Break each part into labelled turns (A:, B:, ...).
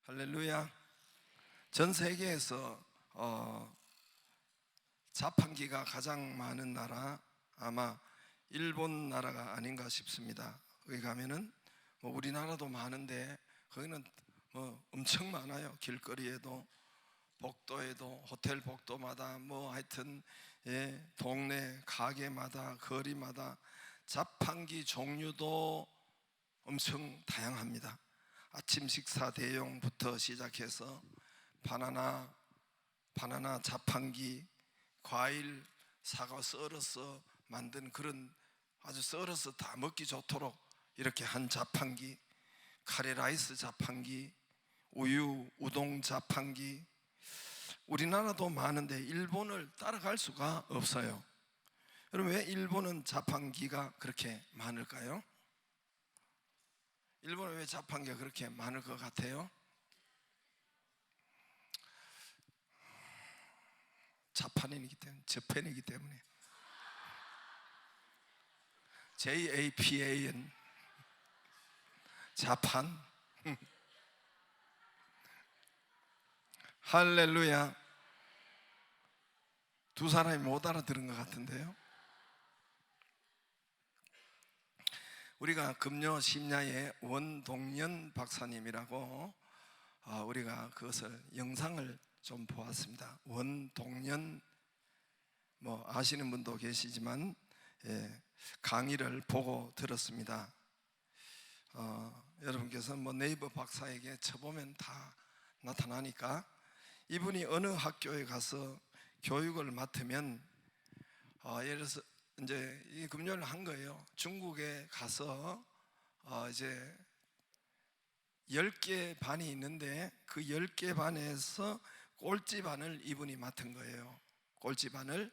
A: 할렐루야. 전 세계에서 자판기가 가장 많은 나라, 아마 일본 나라가 아닌가 싶습니다. 거기 가면은 우리나라도 많은데 거기는 엄청 많아요. 길거리에도, 복도에도, 호텔 복도마다 하여튼 동네 가게마다, 거리마다 자판기 종류도 엄청 다양합니다. 아침 식사 대용부터 시작해서 바나나 자판기, 과일, 사과 썰어서 만든 그런 아주 썰어서 다 먹기 좋도록 이렇게 한 자판기, 카레라이스 자판기, 우동 자판기. 우리나라도 많은데 일본을 따라갈 수가 없어요. 여러분, 왜 일본은 자판기가 그렇게 많을까요? 일본은 왜 자판기가 그렇게 많을 것 같아요? 자판이기 때문에, 저팬이기 때문에. JAPAN, 자판. 할렐루야. 두 사람이 못 알아들은 것 같은데요. 우리가 금요 심야에 원동연 박사님이라고 우리가 그것을 영상을 좀 보았습니다. 원동연, 아시는 분도 계시지만 강의를 보고 들었습니다. 여러분께서 네이버 박사에게 쳐보면 다 나타나니까, 이분이 어느 학교에 가서 교육을 맡으면 예를 들어서 이제 이 금요일 한 거예요. 중국에 가서 이제 10개 반이 있는데 그 10개 반에서 꼴찌반을 이분이 맡은 거예요. 꼴찌반을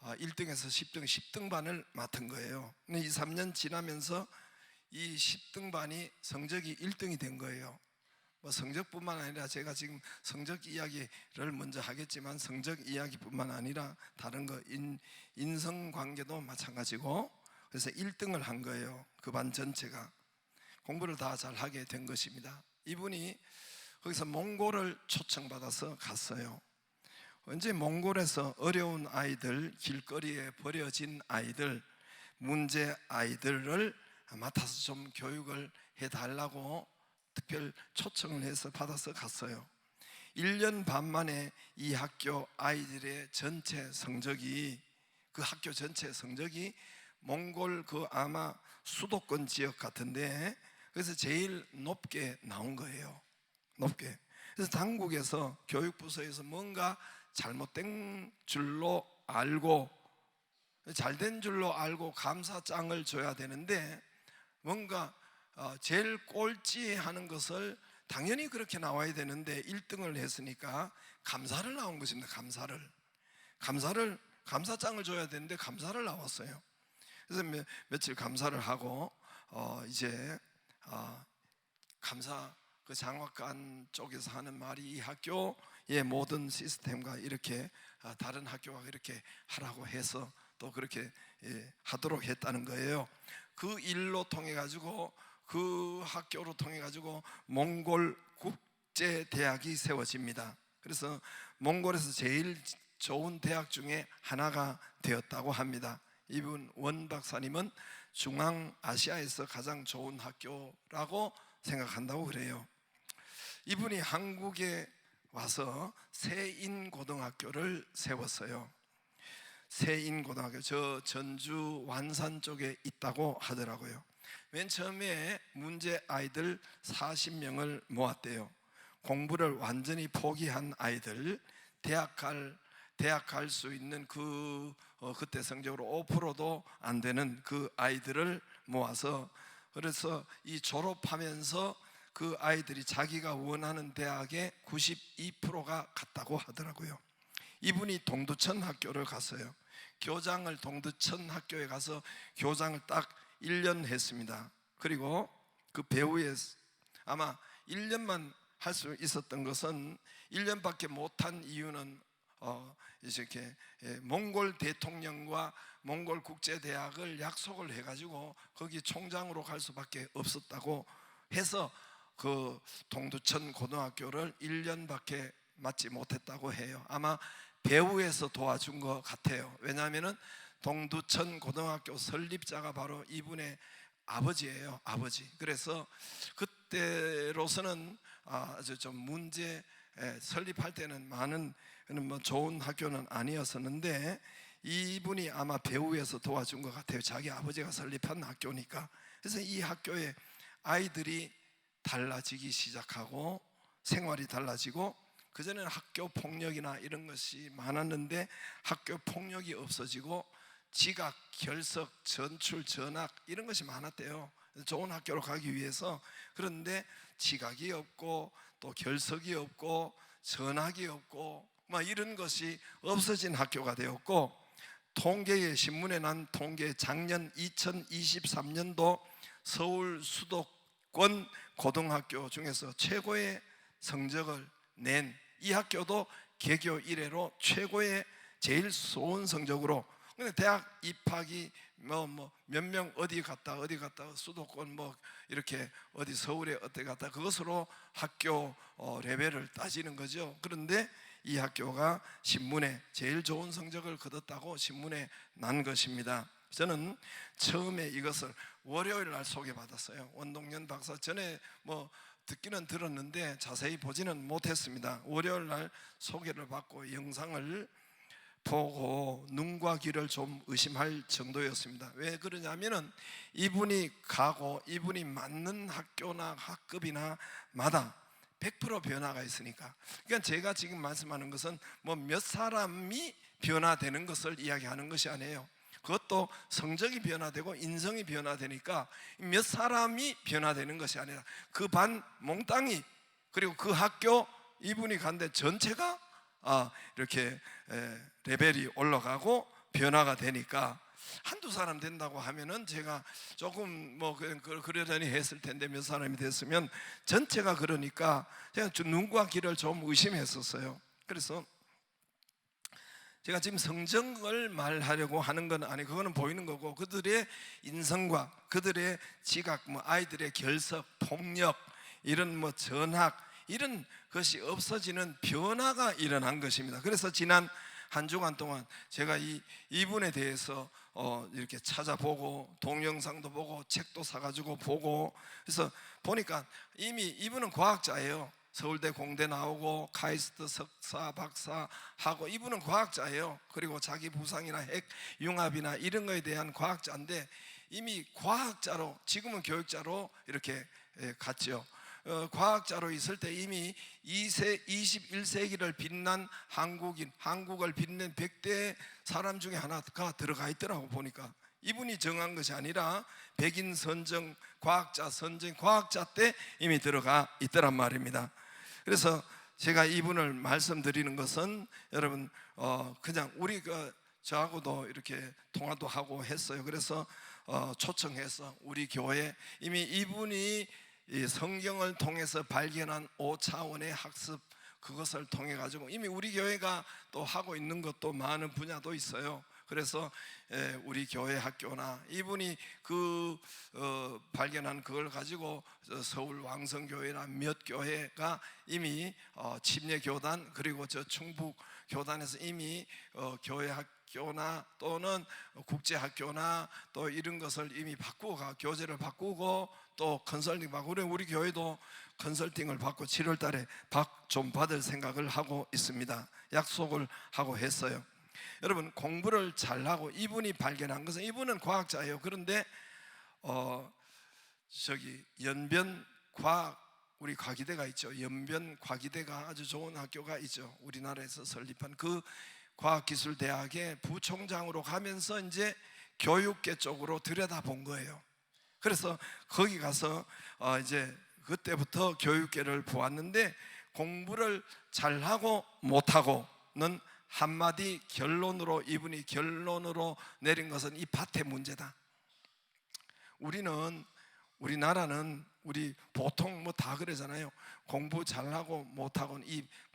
A: 1등에서 10등 반을 맡은 거예요. 근데 2, 3년 지나면서 이 10등 반이 성적이 1등이 된 거예요. 성적뿐만 아니라, 제가 지금 성적 이야기를 먼저 하겠지만 성적 이야기뿐만 아니라 다른 거, 인성관계도 마찬가지고, 그래서 1등을 한 거예요. 그 반 전체가 공부를 다 잘하게 된 것입니다. 이분이 거기서 몽골을 초청받아서 갔어요. 언제 몽골에서 어려운 아이들, 길거리에 버려진 아이들, 문제 아이들을 맡아서 좀 교육을 해달라고 특별 초청을 해서 받아서 갔어요. 1년 반 만에 이 학교 아이들의 전체 성적이, 그 학교 전체 성적이 몽골 아마 수도권 지역 같은데, 그래서 제일 높게 나온 거예요. 높게. 그래서 당국에서, 교육부서에서 뭔가 잘못된 줄로 알고, 잘된 줄로 알고 감사장을 줘야 되는데, 뭔가 제일 꼴찌 하는 것을, 당연히 그렇게 나와야 되는데 1등을 했으니까 감사를 나온 것입니다. 감사장을 줘야 되는데 감사를 나왔어요. 그래서 며칠 감사를 하고 이제 감사, 그 장학관 쪽에서 하는 말이, 이 학교의 모든 시스템과 이렇게 다른 학교가 이렇게 하라고 해서 또 그렇게 하도록 했다는 거예요. 그 일로 통해 가지고, 그 학교로 통해 가지고 몽골 국제대학이 세워집니다. 그래서 몽골에서 제일 좋은 대학 중에 하나가 되었다고 합니다. 이분 원 박사님은 중앙아시아에서 가장 좋은 학교라고 생각한다고 그래요. 이분이 한국에 와서 세인고등학교를 세웠어요. 세인고등학교, 저 전주 완산 쪽에 있다고 하더라고요. 맨 처음에 문제 아이들 40명을 모았대요. 공부를 완전히 포기한 아이들, 대학 갈 수 있는 그때 성적으로 5%도 안 되는 그 아이들을 모아서, 그래서 이 졸업하면서 그 아이들이 자기가 원하는 대학에 92%가 갔다고 하더라고요. 이분이 동두천 학교를 갔어요. 교장을, 동두천 학교에 가서 교장을 딱 1년 했습니다. 그리고 그 배후에 아마 1년만 할 수 있었던 것은, 1년밖에 못한 이유는 이렇게 몽골 대통령과 몽골 국제대학을 약속을 해가지고 거기 총장으로 갈 수밖에 없었다고 해서 그 동두천 고등학교를 1년밖에 맞지 못했다고 해요. 아마 배후에서 도와준 것 같아요. 왜냐하면 동두천 고등학교 설립자가 바로 이분의 아버지예요. 아버지. 그래서 그때로서는 아주 좀 설립할 때는 많은 뭐 좋은 학교는 아니었었는데, 이분이 아마 배후에서 도와준 것 같아요. 자기 아버지가 설립한 학교니까. 그래서 이 학교에 아이들이 달라지기 시작하고 생활이 달라지고, 그전에는 학교 폭력이나 이런 것이 많았는데 학교 폭력이 없어지고 지각, 결석, 전출, 전학 이런 것이 많았대요. 좋은 학교로 가기 위해서. 그런데 지각이 없고 또 결석이 없고 전학이 없고 막 이런 것이 없어진 학교가 되었고, 통계의 신문에 난 통계, 작년 2023년도 서울 수도권 고등학교 중에서 최고의 성적을 낸 이 학교도 개교 이래로 최고의 제일 좋은 성적으로, 근데 대학 입학이 몇 명 어디 갔다 수도권 뭐 이렇게 어디 서울에 어디 갔다 그것으로 학교 레벨을 따지는 거죠. 그런데 이 학교가 신문에 제일 좋은 성적을 거뒀다고 신문에 난 것입니다. 저는 처음에 이것을 월요일 날 소개받았어요. 원동년 박사, 전에 뭐 듣기는 들었는데 자세히 보지는 못했습니다. 월요일 날 소개를 받고 영상을 보고 눈과 귀를 좀 의심할 정도였습니다. 왜 그러냐면은 이분이 가고 이분이 맞는 학교나 학급이나 마다 100% 변화가 있으니까. 그러니까 제가 지금 말씀하는 것은 뭐 몇 사람이 변화되는 것을 이야기하는 것이 아니에요. 그것도 성적이 변화되고 인성이 변화되니까 몇 사람이 변화되는 것이 아니라 그 반 몽땅이, 그리고 그 학교 이분이 간데 전체가 이렇게 레벨이 올라가고 변화가 되니까, 한두 사람 된다고 하면은 제가 조금 뭐 그러려니 했을 텐데 몇 사람이 됐으면 전체가 그러니까 제가 눈과 귀를 좀 의심했었어요. 그래서 제가 지금 성적을 말하려고 하는 건 아니고 그거는 보이는 거고, 그들의 인성과 그들의 지각, 뭐 아이들의 결석, 폭력, 이런 뭐 전학 이런 것이 없어지는 변화가 일어난 것입니다. 그래서 지난 한 주간 동안 제가 이분에 대해서 이렇게 찾아보고 동영상도 보고 책도 사가지고 보고, 그래서 보니까 이미 이분은 과학자예요. 서울대 공대 나오고 카이스트 석사 박사 하고 이분은 과학자예요. 그리고 자기 부상이나 핵 융합이나 이런 거에 대한 과학자인데 이미 과학자로, 지금은 교육자로 이렇게 갔죠. 과학자로 있을 때 이미 21세기를 빛난 한국을 빛낸 100대 사람 중에 하나가 들어가 있더라고. 보니까 이분이 정한 것이 아니라 백인 선정, 과학자 선정, 과학자 때 이미 들어가 있더란 말입니다. 그래서 제가 이분을 말씀드리는 것은 여러분 그냥 우리가 저하고도 이렇게 통화도 하고 했어요. 그래서 초청해서 우리 교회 이미 이분이 이 성경을 통해서 발견한 5차원의 학습, 그것을 통해 가지고 이미 우리 교회가 또 하고 있는 것도 많은 분야도 있어요. 그래서 우리 교회 학교나 이분이 발견한 그걸 가지고 서울 왕성교회나 몇 교회가 이미 침례교단, 그리고 저 충북교단에서 이미 교회 학교나 또는 국제학교나 또 이런 것을 이미 바꾸고 교재를 바꾸고 또 컨설팅 받고, 우리 교회도 컨설팅을 받고 7월 달에 좀 받을 생각을 하고 있습니다. 약속을 하고 했어요. 여러분, 공부를 잘하고 이분이 발견한 것은, 이분은 과학자예요. 그런데 연변과학, 우리 과기대가 있죠. 연변과기대가 아주 좋은 학교가 있죠. 우리나라에서 설립한 그 과학기술대학의 부총장으로 가면서 이제 교육계 쪽으로 들여다본 거예요. 그래서 거기 가서 이제 그때부터 교육계를 보았는데, 공부를 잘하고 못하고는 한마디 결론으로, 이분이 결론으로 내린 것은 이 밭의 문제다. 우리나라는 우리 보통 뭐 다 그러잖아요. 공부 잘하고 못하고는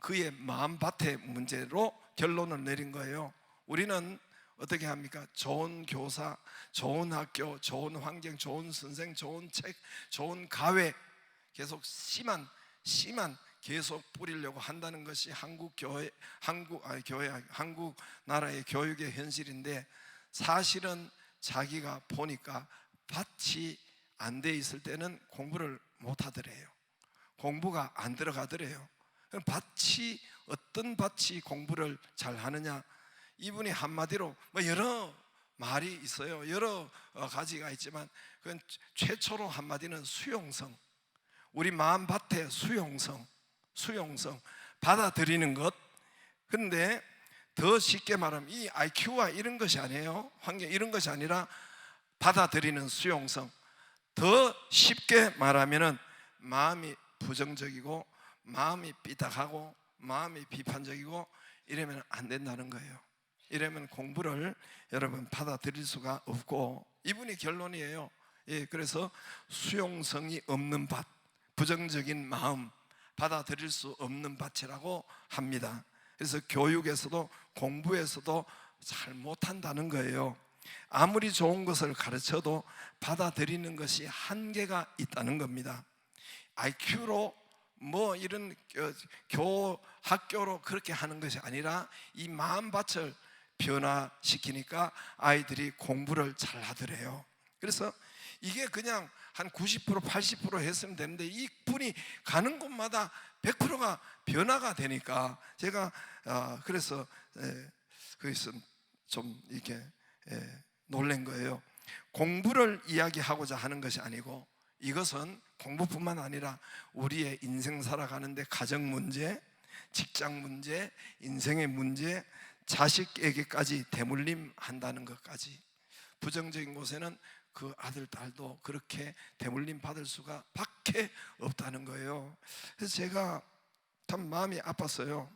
A: 그의 마음밭의 문제로 결론을 내린 거예요. 우리는 어떻게 합니까? 좋은 교사, 좋은 학교, 좋은 환경, 좋은 선생, 좋은 책, 좋은 가외, 계속 씨만 계속 뿌리려고 한다는 것이 한국 나라의 교육의 현실인데, 사실은 자기가 보니까 밭이 안 돼 있을 때는 공부를 못 하더래요. 공부가 안 들어가더래요. 밭이, 어떤 밭이 공부를 잘 하느냐, 이분이 한마디로 뭐 여러 말이 있어요. 여러 가지가 있지만 그건 최초로 한마디는 수용성, 우리 마음밭의 수용성, 받아들이는 것. 그런데 더 쉽게 말하면 이 IQ와 이런 것이 아니에요. 환경 이런 것이 아니라 받아들이는 수용성. 더 쉽게 말하면은 마음이 부정적이고 마음이 삐딱하고 마음이 비판적이고 이러면 안 된다는 거예요. 이러면 공부를 여러분 받아들일 수가 없고, 이분이 결론이에요. 예, 그래서 수용성이 없는 밭, 부정적인 마음, 받아들일 수 없는 밭이라고 합니다. 그래서 교육에서도 공부에서도 잘 못한다는 거예요. 아무리 좋은 것을 가르쳐도 받아들이는 것이 한계가 있다는 겁니다. IQ로 뭐 이런 학교로 그렇게 하는 것이 아니라 이 마음밭을 변화시키니까 아이들이 공부를 잘 하더래요. 그래서 이게 그냥 한 90% 80% 했으면 되는데 이 분이 가는 곳마다 100%가 변화가 되니까 제가 그래서 거기서 좀 이렇게 놀란 거예요. 공부를 이야기하고자 하는 것이 아니고, 이것은 공부뿐만 아니라 우리의 인생 살아가는데 가정 문제, 직장 문제, 인생의 문제, 자식에게까지 대물림 한다는 것까지, 부정적인 곳에는 그 아들, 딸도 그렇게 대물림 받을 수가 밖에 없다는 거예요. 그래서 제가 참 마음이 아팠어요.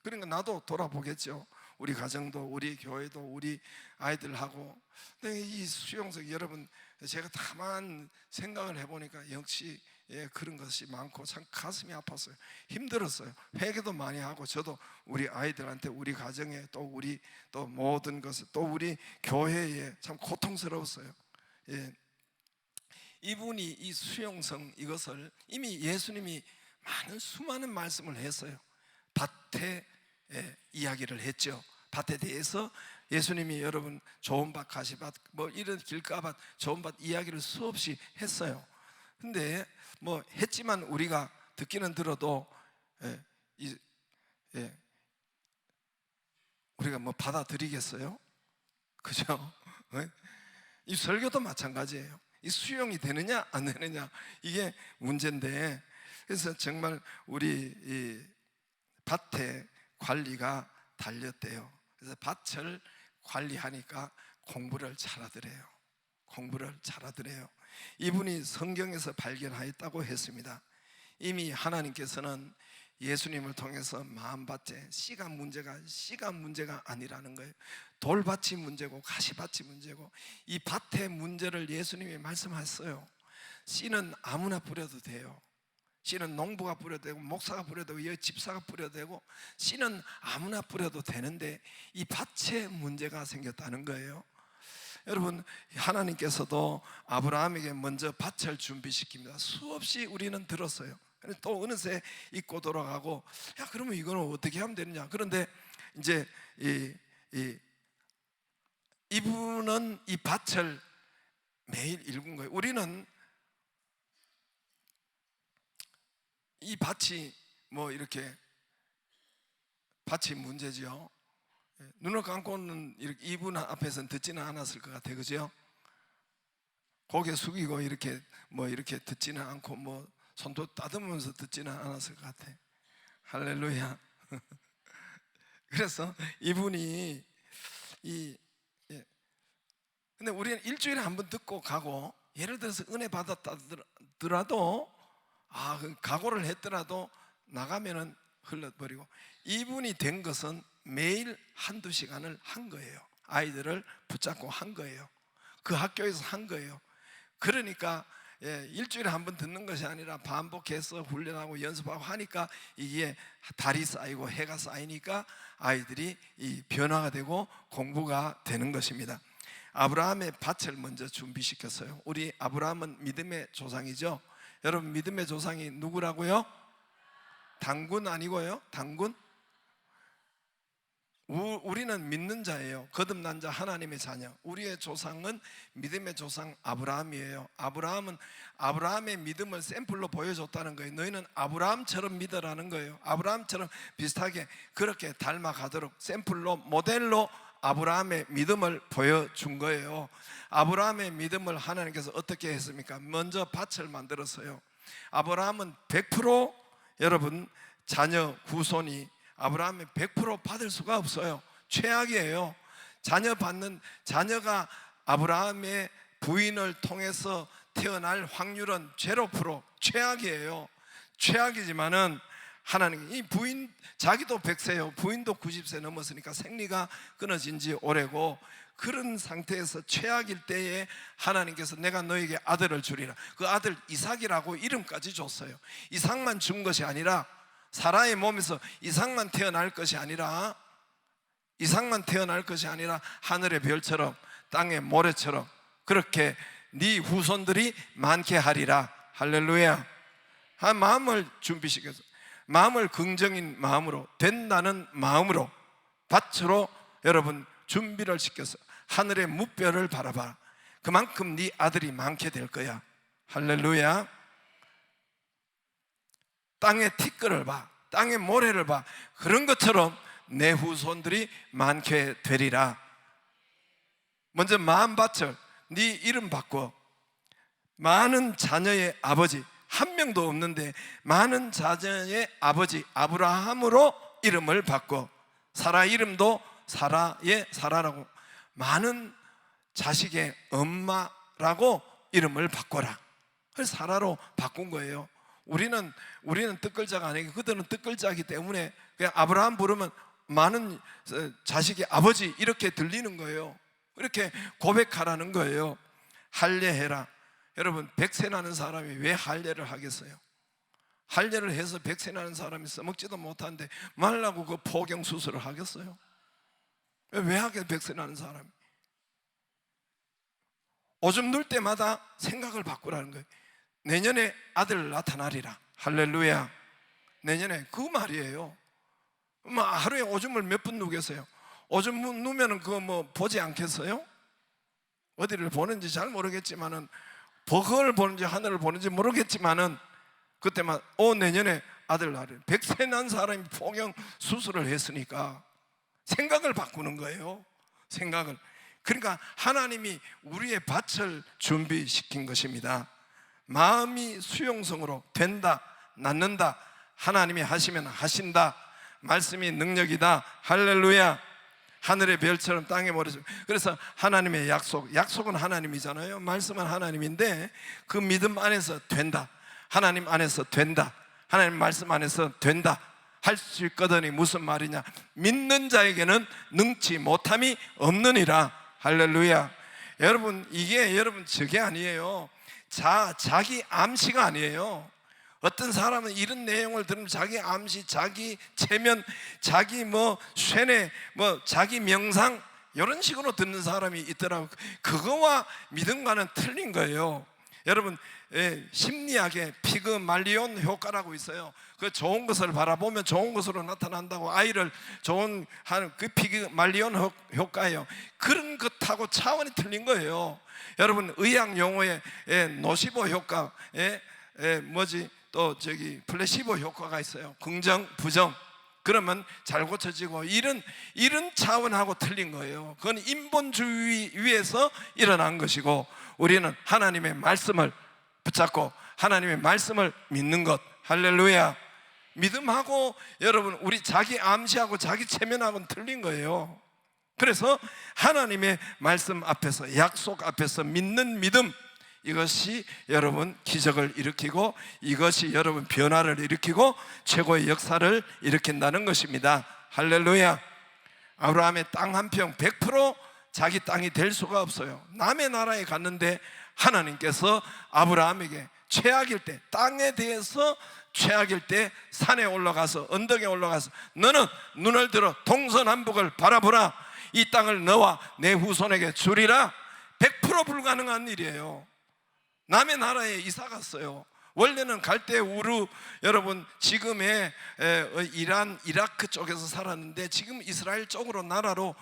A: 그러니까 나도 돌아보겠죠. 우리 가정도, 우리 교회도, 우리 아이들하고. 근데 이 수용성, 여러분, 제가 다만 생각을 해보니까 역시 그런 것이 많고 참 가슴이 아팠어요. 힘들었어요. 회개도 많이 하고, 저도 우리 아이들한테, 우리 가정에, 또 우리 또 모든 것을, 또 우리 교회에 참 고통스러웠어요. 예. 이분이 이 수용성, 이것을 이미 예수님이 수많은 말씀을 했어요. 밭에 이야기를 했죠. 밭에 대해서 예수님이 여러분 좋은 밭, 가시밭, 뭐 이런 길가밭, 좋은 밭 이야기를 수없이 했어요. 근데 뭐 했지만 우리가 듣기는 들어도 우리가 뭐 받아들이겠어요? 그죠? 이 설교도 마찬가지예요. 이 수용이 되느냐 안 되느냐, 이게 문제인데, 그래서 정말 우리 이 밭의 관리가 달렸대요. 그래서 밭을 관리하니까 공부를 잘하더래요. 공부를 잘하더래요. 이분이 성경에서 발견하였다고 했습니다. 이미 하나님께서는 예수님을 통해서 마음밭에 씨가 문제가 아니라는 거예요. 돌밭이 문제고 가시밭이 문제고, 이 밭의 문제를 예수님이 말씀하셨어요. 씨는 아무나 뿌려도 돼요. 씨는 농부가 뿌려도 되고, 목사가 뿌려도 되고, 집사가 뿌려도 되고, 씨는 아무나 뿌려도 되는데 이 밭에 문제가 생겼다는 거예요. 여러분, 하나님께서도 아브라함에게 먼저 밭을 준비시킵니다. 수없이 우리는 들었어요. 또 어느새 잊고 돌아가고, 야 그러면 이거는 어떻게 하면 되느냐. 그런데 이제 이분은 이 밭을 매일 읽은 거예요. 우리는 이 밭이 뭐 이렇게 밭이 문제죠. 눈을 감고는 이렇게 이분 앞에서는 듣지는 않았을 것 같아요. 그죠? 고개 숙이고 이렇게 뭐 이렇게 듣지는 않고, 뭐 손도 따듬으면서 듣지는 않았을 것 같아. 할렐루야. 그래서 이분이 근데 우리는 일주일에 한 번 듣고 가고, 예를 들어서 은혜 받았다더라도 각오를 했더라도 나가면은 흘러버리고, 이분이 된 것은 매일 한두 시간을 한 거예요. 아이들을 붙잡고 한 거예요. 그 학교에서 한 거예요. 그러니까 일주일에 한 번 듣는 것이 아니라 반복해서 훈련하고 연습하고 하니까 이게 달이 쌓이고 해가 쌓이니까 아이들이 이 변화가 되고 공부가 되는 것입니다. 아브라함의 밭을 먼저 준비시켰어요. 우리 아브라함은 믿음의 조상이죠. 여러분 믿음의 조상이 누구라고요? 당군 아니고요. 당군. 우리는 믿는 자예요. 거듭난 자, 하나님의 자녀. 우리의 조상은 믿음의 조상 아브라함이에요. 아브라함은 아브라함의 믿음을 샘플로 보여줬다는 거예요. 너희는 아브라함처럼 믿으라는 거예요. 아브라함처럼 비슷하게 그렇게 닮아가도록 샘플로, 모델로 아브라함의 믿음을 보여준 거예요. 아브라함의 믿음을 하나님께서 어떻게 했습니까? 먼저 밭을 만들었어요. 아브라함은 100% 여러분 자녀 후손이 아브라함이 100% 받을 수가 없어요. 최악이에요. 자녀가 아브라함의 부인을 통해서 태어날 확률은 0%, 최악이에요. 최악이지만은 하나님, 이 부인 자기도 100세요. 부인도 90세 넘었으니까 생리가 끊어진 지 오래고, 그런 상태에서 최악일 때에 하나님께서 내가 너에게 아들을 주리라. 그 아들 이삭이라고 이름까지 줬어요. 이삭만 준 것이 아니라, 사라의 몸에서 이삭만 태어날 것이 아니라 하늘의 별처럼 땅의 모래처럼 그렇게 네 후손들이 많게 하리라. 할렐루야. 마음을 준비시켜서, 마음을 긍정인 마음으로, 된다는 마음으로, 밭으로 여러분 준비를 시켜서 하늘의 무뼈를 바라봐. 그만큼 네 아들이 많게 될 거야. 할렐루야. 땅의 티끌을 봐, 땅의 모래를 봐. 그런 것처럼 내 후손들이 많게 되리라. 먼저 마음밭을, 네 이름 바꿔. 많은 자녀의 아버지, 한 명도 없는데 많은 자녀의 아버지 아브라함으로 이름을 바꿔. 사라 이름도 사라의 사라라고, 많은 자식의 엄마라고 이름을 바꿔라. 그래서 사라로 바꾼 거예요. 우리는 뜻글자가 아니고 그들은 뜻글자이기 때문에 그냥 아브라함 부르면 많은 자식의 아버지 이렇게 들리는 거예요. 이렇게 고백하라는 거예요. 할례해라. 여러분 100세 나는 사람이 왜 할례를 하겠어요? 할례를 해서 100세 나는 사람이 써먹지도 못하는데 말라고 그 포경 수술을 하겠어요? 왜 하게? 100세 나는 사람이 오줌 누울 때마다 생각을 바꾸라는 거예요. 내년에 아들 나타나리라. 할렐루야. 내년에, 그 말이에요. 하루에 오줌을 몇 분 누겠어요? 오줌 누우면 그거 뭐 보지 않겠어요? 어디를 보는지 잘 모르겠지만은, 버거를 보는지 하늘을 보는지 모르겠지만은 그때만 내년에 아들 나를. 100세 난 사람이 포경 수술을 했으니까 생각을 바꾸는 거예요. 생각을. 그러니까 하나님이 우리의 밭을 준비시킨 것입니다. 마음이 수용성으로 된다, 낳는다. 하나님이 하시면 하신다. 말씀이 능력이다. 할렐루야. 하늘의 별처럼 땅의 모래처럼. 그래서 하나님의 약속은 하나님이잖아요. 말씀은 하나님인데 그 믿음 안에서 된다. 하나님 안에서 된다. 하나님 말씀 안에서 된다. 할 수 있거든이 무슨 말이냐? 믿는 자에게는 능치 못함이 없느니라. 할렐루야. 여러분, 이게 여러분 저게 아니에요. 자기 암시가 아니에요. 어떤 사람은 이런 내용을 들으면 자기 암시, 자기 체면, 자기 쇠뇌, 자기 명상 이런 식으로 듣는 사람이 있더라고요. 그거와 믿음과는 틀린 거예요. 여러분, 심리학에 피그말리온 효과라고 있어요. 그 좋은 것을 바라보면 좋은 것으로 나타난다고, 아이를 좋은 하는 그 피그말리온 효과예요. 그런 것하고 차원이 틀린 거예요. 여러분, 의학 용어에 노시보 효과, 또 플래시보 효과가 있어요. 긍정, 부정. 그러면 잘 고쳐지고, 이런 차원하고 틀린 거예요. 그건 인본주의 위에서 일어난 것이고, 우리는 하나님의 말씀을 붙잡고 하나님의 말씀을 믿는 것. 할렐루야. 믿음하고 여러분, 우리 자기 암시하고 자기 체면하고는 틀린 거예요. 그래서 하나님의 말씀 앞에서, 약속 앞에서 믿는 믿음, 이것이 여러분 기적을 일으키고, 이것이 여러분 변화를 일으키고 최고의 역사를 일으킨다는 것입니다. 할렐루야. 아브라함의 땅 한 평 100% 자기 땅이 될 수가 없어요. 남의 나라에 갔는데 하나님께서 아브라함에게 최악일 때, 땅에 대해서 최악일 때 산에 올라가서, 언덕에 올라가서 너는 눈을 들어 동서남북을 바라보라. 이 땅을 너와 내 후손에게 주리라. 100% 불가능한 일이에요. 남의 나라에 이사 갔어요. 원래는 갈대 우르, 여러분 지금의 이란, 이라크 쪽에서 살았는데 지금 이스라엘 쪽으로 나라로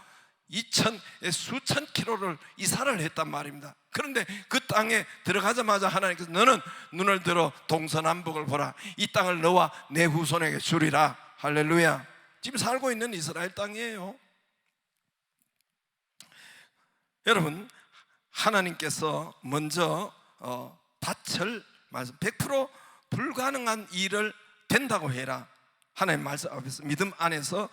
A: 수천 킬로를 이사를 했단 말입니다. 그런데 그 땅에 들어가자마자 하나님께서 너는 눈을 들어 동서남북을 보라. 이 땅을 너와 내 후손에게 주리라. 할렐루야. 지금 살고 있는 이스라엘 땅이에요. 여러분, 하나님께서 먼저 밭을 100% 불가능한 일을 된다고 해라. 하나님 말씀 앞에서 믿음 안에서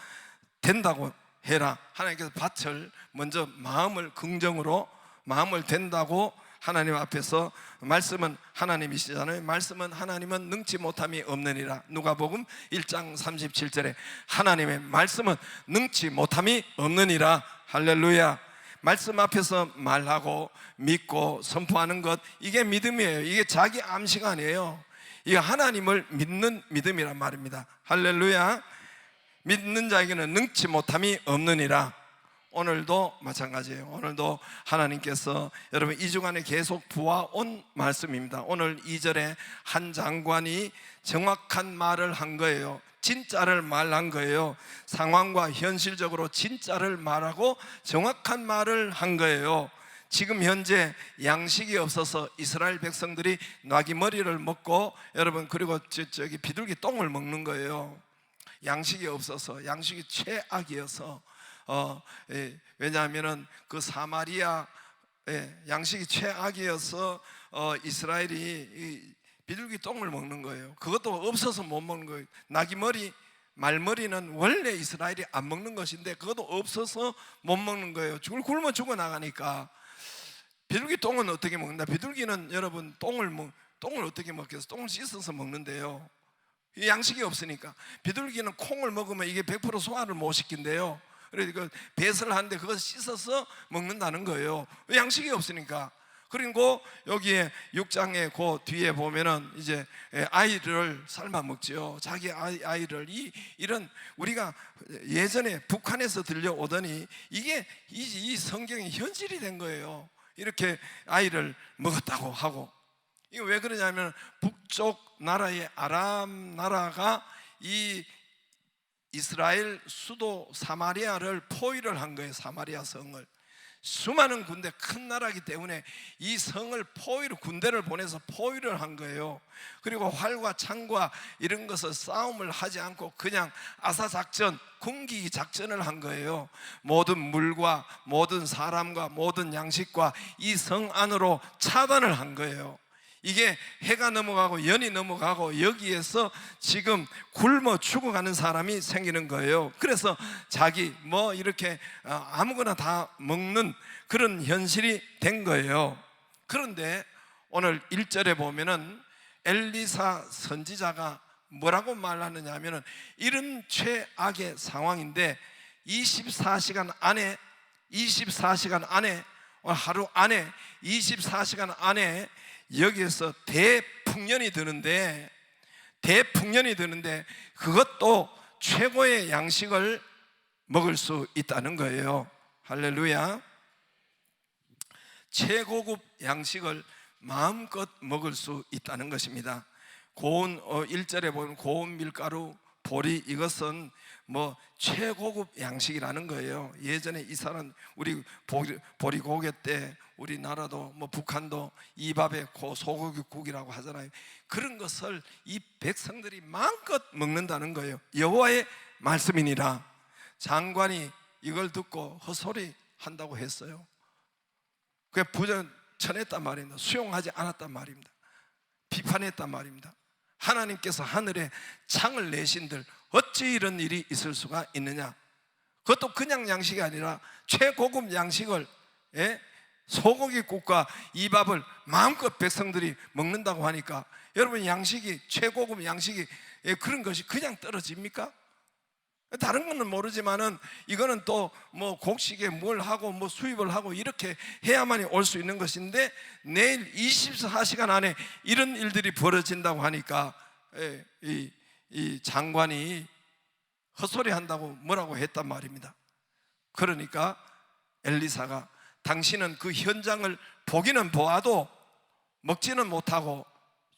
A: 된다고 해라. 하나님께서 밭을 먼저 마음을 긍정으로 마음을 된다고 하나님 앞에서 말씀은 하나님이시잖아요. 말씀은 하나님은 능치 못함이 없느니라. 누가복음 1장 37절에 하나님의 말씀은 능치 못함이 없느니라. 할렐루야. 말씀 앞에서 말하고 믿고 선포하는 것, 이게 믿음이에요. 이게 자기 암시가 아니에요. 이게 하나님을 믿는 믿음이란 말입니다. 할렐루야. 믿는 자에게는 능치 못함이 없느니라. 오늘도 마찬가지예요. 오늘도 하나님께서 여러분 이 주간에 계속 부어온 말씀입니다. 오늘 2절에 한 장관이 정확한 말을 한 거예요. 진짜를 말한 거예요. 상황과 현실적으로 진짜를 말하고 정확한 말을 한 거예요. 지금 현재 양식이 없어서 이스라엘 백성들이 나귀머리를 먹고, 여러분 그리고 저기 비둘기 똥을 먹는 거예요. 양식이 없어서, 양식이 최악이어서. 왜냐하면은 그 사마리아 양식이 최악이어서 이스라엘이 비둘기 똥을 먹는 거예요. 그것도 없어서 못 먹는 거예요. 나귀머리, 말머리는 원래 이스라엘이 안 먹는 것인데 그것도 없어서 못 먹는 거예요. 굶어 죽어나가니까. 비둘기 똥은 어떻게 먹는다? 비둘기는 여러분 똥을 어떻게 먹겠어? 똥을 씻어서 먹는데요. 양식이 없으니까. 비둘기는 콩을 먹으면 이게 100% 소화를 못 시킨대요. 그러니까 배설을 하는데 그것을 씻어서 먹는다는 거예요. 양식이 없으니까. 그리고 여기에 6장의 그 뒤에 보면은 이제 아이를 삶아 먹지요. 자기 아이를. 이런 우리가 예전에 북한에서 들려오더니 이게 이 성경이 현실이 된 거예요. 이렇게 아이를 먹었다고 하고. 이거 왜 그러냐면 북쪽 나라의 아람 나라가 이 이스라엘 수도 사마리아를 포위를 한 거예요. 사마리아 성을. 수많은 군대, 큰 나라이기 때문에 이 성을 포위로, 군대를 보내서 포위를 한 거예요. 그리고 활과 창과 이런 것을 싸움을 하지 않고 그냥 아사작전, 굶기기 작전을 한 거예요. 모든 물과 모든 사람과 모든 양식과 이 성 안으로 차단을 한 거예요. 이게 해가 넘어가고 연이 넘어가고 여기에서 지금 굶어 죽어가는 사람이 생기는 거예요. 그래서 자기 이렇게 아무거나 다 먹는 그런 현실이 된 거예요. 그런데 오늘 1절에 보면은 엘리사 선지자가 뭐라고 말하느냐 하면은 이런 최악의 상황인데 24시간 안에 하루 안에 24시간 안에 여기에서 대풍년이 드는데 그것도 최고의 양식을 먹을 수 있다는 거예요. 할렐루야. 최고급 양식을 마음껏 먹을 수 있다는 것입니다. 고운 1절에 보면 고운 밀가루, 보리, 이것은 최고급 양식이라는 거예요. 예전에 이 사람 우리 보리고개 때 우리나라도 북한도 이밥에 소고기국이라고 하잖아요. 그런 것을 이 백성들이 마음껏 먹는다는 거예요. 여호와의 말씀이니라. 장관이 이걸 듣고 헛소리 한다고 했어요. 그게 부정천했단 말입니다. 수용하지 않았단 말입니다. 비판했단 말입니다. 하나님께서 하늘에 창을 내신들 어찌 이런 일이 있을 수가 있느냐. 그것도 그냥 양식이 아니라 최고급 양식을, 소고기국과 이 밥을 마음껏 백성들이 먹는다고 하니까 여러분 양식이, 최고급 양식이 그런 것이 그냥 떨어집니까? 다른 거는 모르지만은 이거는 또 곡식에 뭘 하고 수입을 하고 이렇게 해야만이 올 수 있는 것인데 내일 24시간 안에 이런 일들이 벌어진다고 하니까 이 장관이 헛소리 한다고 뭐라고 했단 말입니다. 그러니까 엘리사가 당신은 그 현장을 보기는 보아도 먹지는 못하고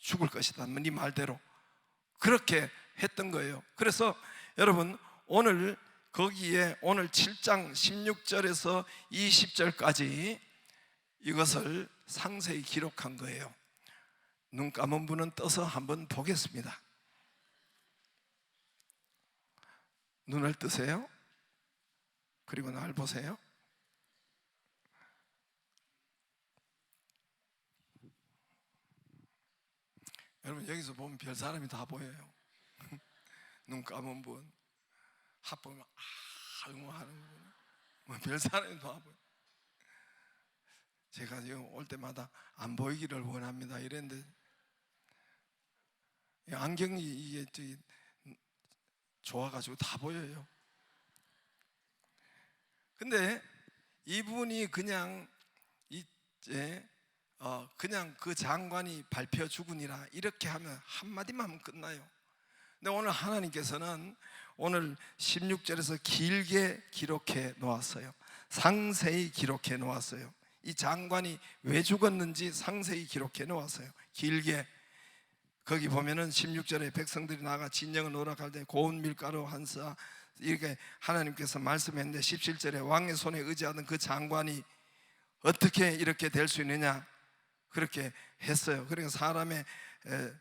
A: 죽을 것이다. 네 말대로 그렇게 했던 거예요. 그래서 여러분 오늘 거기에 오늘 7장 16절에서 20절까지 이것을 상세히 기록한 거예요. 눈 감은 분은 떠서 한번 보겠습니다. 눈을 뜨세요. 그리고 날 보세요. 여러분 여기서 보면 별 사람이 다 보여요. 눈 감은 분, 합보면 응원하는 분, 별 사람이 다 보여요. 제가 지금 올 때마다 안 보이기를 원합니다 이랬는데 안경이 이게 좋아가지고 다 보여요. 근데 이분이 그냥 그냥 그 장관이 발표 주군이라 이렇게 하면 한마디만 하면 끝나요. 근데 오늘 하나님께서는 오늘 16절에서 길게 기록해 놓았어요. 상세히 기록해 놓았어요. 이 장관이 왜 죽었는지 상세히 기록해 놓았어요. 길게. 거기 보면은 16절에 백성들이 나가 진영을 노력할 때 고운 밀가루 한 사 이렇게 하나님께서 말씀했는데 17절에 왕의 손에 의지하던 그 장관이 어떻게 이렇게 될 수 있느냐 그렇게 했어요. 그러니까 사람의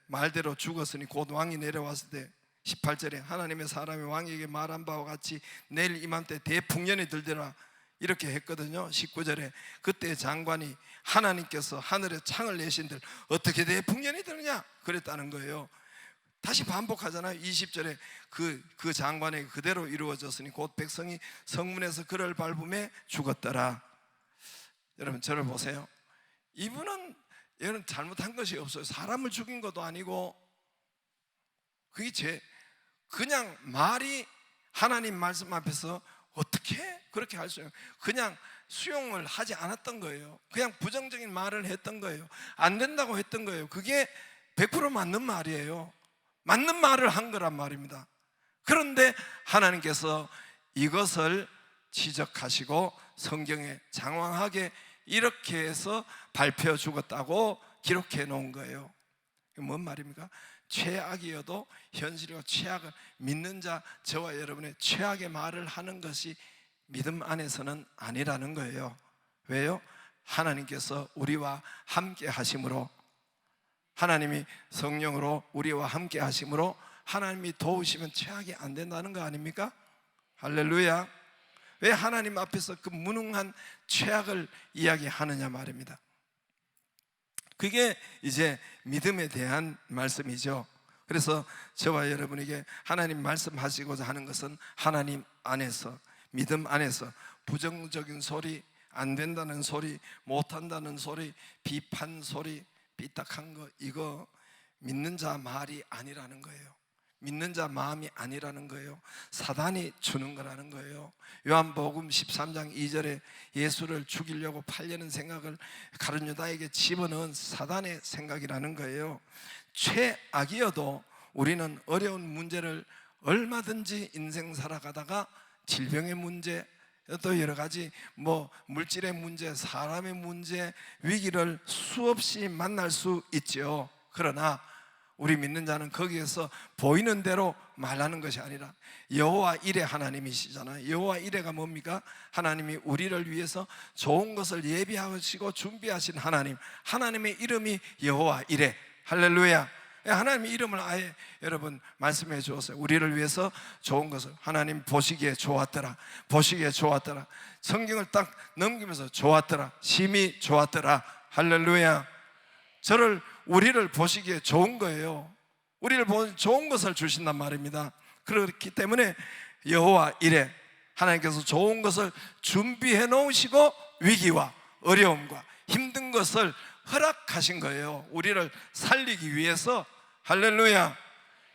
A: 말대로 죽었으니 곧 왕이 내려왔을 때 18절에 하나님의 사람이 왕에게 말한 바와 같이 내일 이맘때 대풍년이 들더라 이렇게 했거든요. 19절에 그때 장관이 하나님께서 하늘에 창을 내신들 어떻게 대풍년이 들느냐 그랬다는 거예요. 다시 반복하잖아요. 20절에 그 장관에게 그대로 이루어졌으니 곧 백성이 성문에서 그를 밟음에 죽었더라. 여러분 저를 보세요. 이분은 얘는 잘못한 것이 없어요. 사람을 죽인 것도 아니고 그게 그냥 말이 하나님 말씀 앞에서 어떻게 그렇게 할 수 있어요? 그냥 수용을 하지 않았던 거예요. 그냥 부정적인 말을 했던 거예요. 안 된다고 했던 거예요. 그게 100% 맞는 말이에요. 맞는 말을 한 거란 말입니다. 그런데 하나님께서 이것을 지적하시고 성경에 장황하게 이렇게 해서 발표 죽었다고 기록해 놓은 거예요. 뭔 말입니까? 최악이어도 현실이고 최악을 믿는 자 저와 여러분의 최악의 말을 하는 것이 믿음 안에서는 아니라는 거예요. 왜요? 하나님께서 우리와 함께 하심으로 하나님이 성령으로 우리와 함께 하심으로 하나님이 도우시면 최악이 안 된다는 거 아닙니까? 할렐루야. 왜 하나님 앞에서 그 무능한 최악을 이야기하느냐 말입니다. 그게 이제 믿음에 대한 말씀이죠. 그래서 저와 여러분에게 하나님 말씀하시고자 하는 것은 하나님 안에서 믿음 안에서 부정적인 소리, 안 된다는 소리, 못한다는 소리, 비판 소리, 삐딱한 거 이거 믿는 자 말이 아니라는 거예요. 믿는 자 마음이 아니라는 거예요. 사단이 주는 거라는 거예요. 요한복음 13장 2절에 예수를 죽이려고 팔려는 생각을 가룟 유다에게 집어넣은 사단의 생각이라는 거예요. 최악이어도 우리는 어려운 문제를 얼마든지 인생 살아가다가 질병의 문제 또 여러 가지 물질의 문제, 사람의 문제, 위기를 수없이 만날 수 있죠. 그러나 우리 믿는 자는 거기에서 보이는 대로 말하는 것이 아니라 여호와 이레 하나님이시잖아요. 여호와 이레가 뭡니까? 하나님이 우리를 위해서 좋은 것을 예비하시고 준비하신 하나님, 하나님의 이름이 여호와 이레. 할렐루야. 하나님의 이름을 아예 여러분 말씀해 주었어요. 우리를 위해서 좋은 것을 하나님 보시기에 좋았더라, 보시기에 좋았더라. 성경을 딱 넘기면서 좋았더라, 심히 좋았더라. 할렐루야. 우리를 보시기에 좋은 거예요. 우리를 보는 좋은 것을 주신단 말입니다. 그렇기 때문에 여호와 이레 하나님께서 좋은 것을 준비해 놓으시고 위기와 어려움과 힘든 것을 허락하신 거예요. 우리를 살리기 위해서. 할렐루야.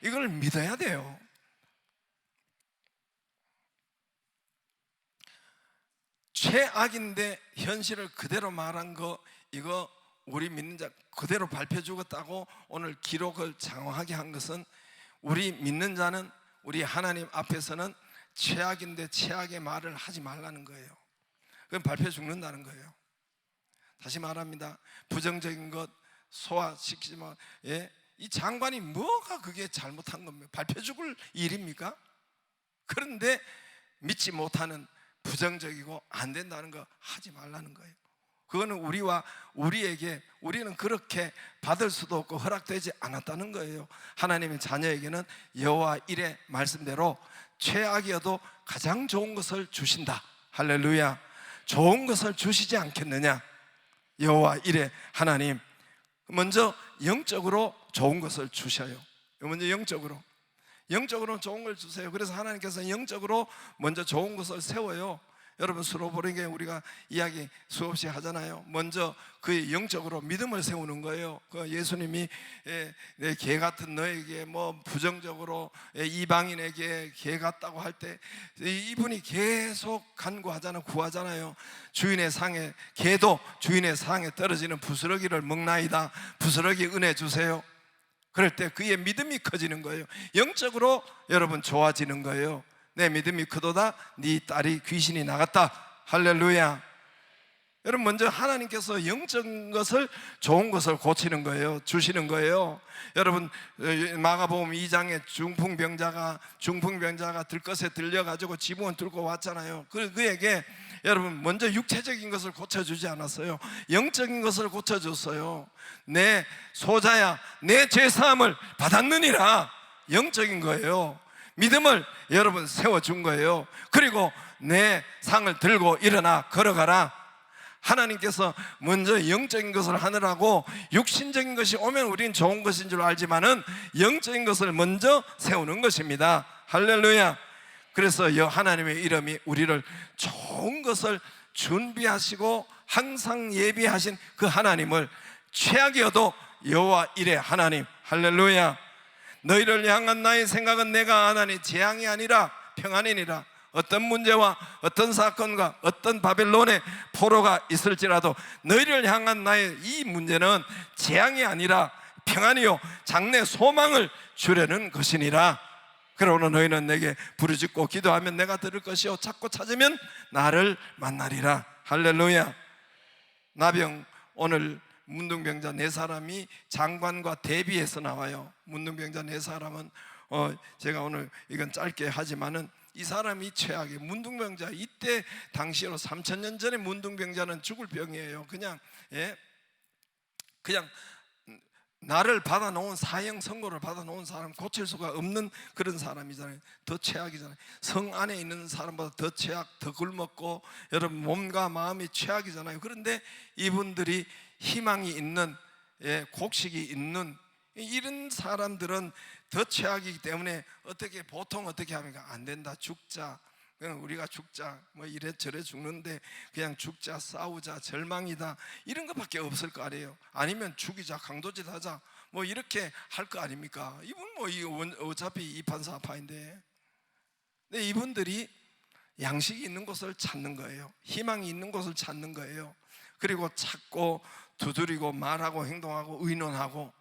A: 이걸 믿어야 돼요. 최악인데 현실을 그대로 말한 거 이거 우리 믿는 자 그대로 발표 주었다고 오늘 기록을 장황하게 한 것은 우리 믿는 자는 우리 하나님 앞에서는 최악인데 최악의 말을 하지 말라는 거예요. 그건 발표 죽는다는 거예요. 다시 말합니다. 부정적인 것, 소화시키지만, 이 장관이 뭐가 그게 잘못한 겁니까? 밟혀 죽을 일입니까? 그런데 믿지 못하는, 부정적이고 안 된다는 거 하지 말라는 거예요. 그거는 우리는 그렇게 받을 수도 없고 허락되지 않았다는 거예요. 하나님의 자녀에게는 여호와 일의 말씀대로 최악이어도 가장 좋은 것을 주신다. 할렐루야. 좋은 것을 주시지 않겠느냐? 여호와 일의 하나님, 먼저 영적으로 좋은 것을 주셔요. 먼저 영적으로 좋은 걸 주세요. 그래서 하나님께서 영적으로 먼저 좋은 것을 세워요. 여러분, 수로보리게 우리가 이야기 수없이 하잖아요. 먼저 그 영적으로 믿음을 세우는 거예요. 그 예수님이 내 개 같은 너에게 뭐 부정적으로 이방인에게 개 같다고 할 때 이분이 계속 간구하잖아요. 구하잖아요. 주인의 상에, 개도 주인의 상에 떨어지는 부스러기를 먹나이다. 부스러기 은혜 주세요. 그럴 때 그의 믿음이 커지는 거예요. 영적으로 여러분 좋아지는 거예요. 내 믿음이 크도다. 네 딸이 귀신이 나갔다. 할렐루야. 여러분, 먼저 하나님께서 영적인 것을, 좋은 것을 고치는 거예요. 주시는 거예요. 여러분, 마가복음 2장에 중풍병자가 들것에 들려가지고 지붕을 뚫고 왔잖아요. 그에게 여러분 먼저 육체적인 것을 고쳐주지 않았어요. 영적인 것을 고쳐줬어요. 내 소자야, 내 죄사함을 받았느니라. 영적인 거예요. 믿음을 여러분 세워준 거예요. 그리고 내 상을 들고 일어나 걸어가라. 하나님께서 먼저 영적인 것을 하느라고 육신적인 것이 오면 우리는 좋은 것인 줄 알지만은 영적인 것을 먼저 세우는 것입니다. 할렐루야. 그래서 하나님의 이름이 우리를 좋은 것을 준비하시고 항상 예비하신 그 하나님을, 최악이어도 여호와 일의 하나님, 할렐루야. 너희를 향한 나의 생각은 내가 아나니 재앙이 아니라 평안이니라. 어떤 문제와 어떤 사건과 어떤 바벨론의 포로가 있을지라도 너희를 향한 나의 이 문제는 재앙이 아니라 평안이요 장래 소망을 주려는 것이니라. 그러나 너희는 내게 부르짖고 기도하면 내가 들을 것이요 찾고 찾으면 나를 만나리라. 할렐루야. 나병, 오늘 문둥병자 4사람이 장관과 대비해서 나와요. 문둥병자 4사람은 제가 오늘 이건 짧게 하지만은 이 사람이 최악의 문둥병자, 이때 당시로 3000년 전에 문둥병자는 죽을 병이에요. 그냥 나를 받아놓은, 사형 선고를 받아놓은 사람, 고칠 수가 없는 그런 사람이잖아요. 더 최악이잖아요. 성 안에 있는 사람보다 더 최악, 더 굶었고 여러분 몸과 마음이 최악이잖아요. 그런데 이분들이 희망이 있는, 곡식이 있는 이런 사람들은 더 최악이기 때문에 보통 어떻게 합니까? 안 된다, 죽자, 그냥 우리가 죽자, 뭐 이래저래 죽는데 그냥 죽자, 싸우자, 절망이다, 이런 것밖에 없을 거 아니에요. 아니면 죽이자, 강도짓 하자, 뭐 이렇게 할 거 아닙니까? 이분 어차피 이판사파인데. 근데 이분들이 양식이 있는 곳을 찾는 거예요. 희망이 있는 곳을 찾는 거예요. 그리고 찾고 두드리고 말하고 행동하고 의논하고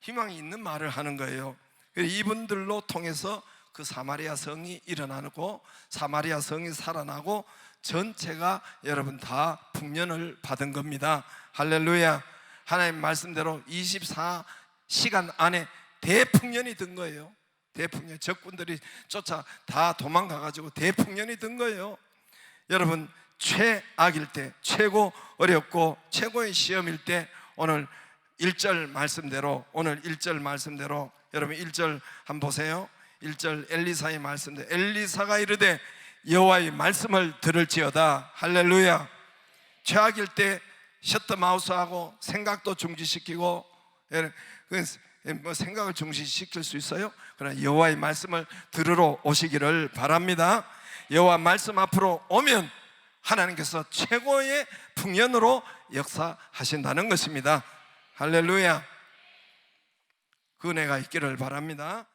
A: 희망이 있는 말을 하는 거예요. 이분들로 통해서 그 사마리아 성이 일어나고 사마리아 성이 살아나고 전체가 여러분 다 풍년을 받은 겁니다. 할렐루야. 하나님 말씀대로 24시간 안에 대풍년이 든 거예요. 대풍년, 적군들이 쫓아 다 도망가가지고 대풍년이 든 거예요. 여러분, 최악일 때, 최고 어렵고 최고의 시험일 때 오늘 1절 말씀대로 여러분 1절 한번 보세요. 1절 엘리사의 말씀대로 엘리사가 이르되 여호와의 말씀을 들을지어다. 할렐루야. 최악일 때 셔터마우스하고 생각도 중지시키고, 뭐 생각을 중지시킬 수 있어요? 그러나 여호와의 말씀을 들으러 오시기를 바랍니다. 여호와 말씀 앞으로 오면 하나님께서 최고의 풍년으로 역사하신다는 것입니다. 할렐루야. 그 은혜가 있기를 바랍니다.